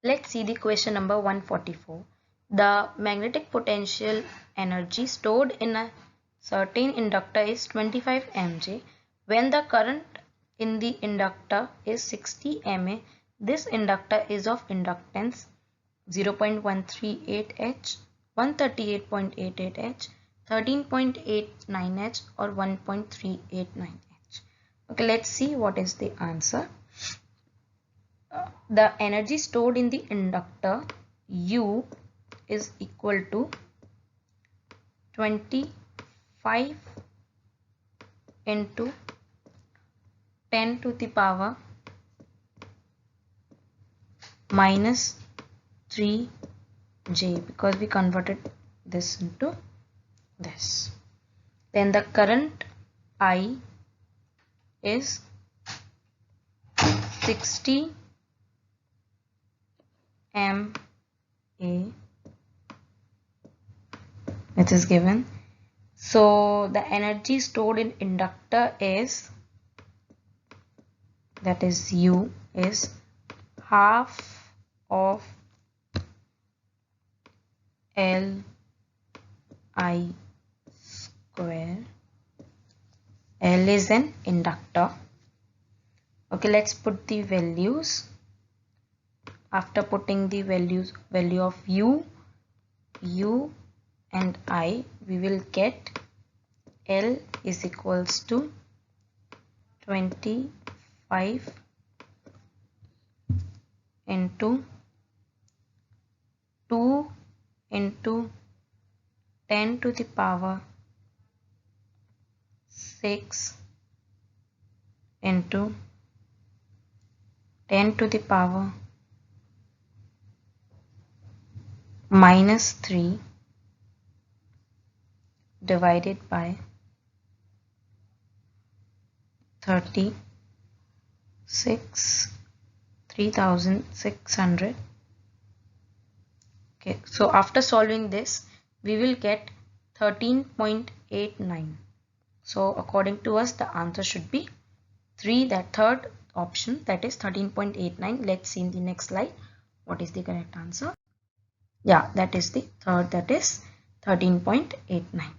Let's see the question number 144. The magnetic potential energy stored in a certain inductor is 25 mJ. When the current in the inductor is 60 mA, this inductor is of inductance 0.138H, 138.88H, 13.89H or 1.389H. Okay, let's see what is the answer. The energy stored in the inductor U is equal to 25 into 10 to the power minus 3J, because we converted this into this. Then the current I is 60 mA, which is given. So the energy stored in inductor is, that is U, is half of Li square. L is an inductor. Okay, let's put the values. After putting the value of U and I, we will get L is equals to 25 into 2 into 10 to the power 6 into 10 to the power minus 3 divided by 3600. Okay, so after solving this, we will get 13.89. So according to us, the answer should be 3, that third option, that is 13.89. Let's see in the next slide what is the correct answer. Yeah, that is the third, that is 13.89.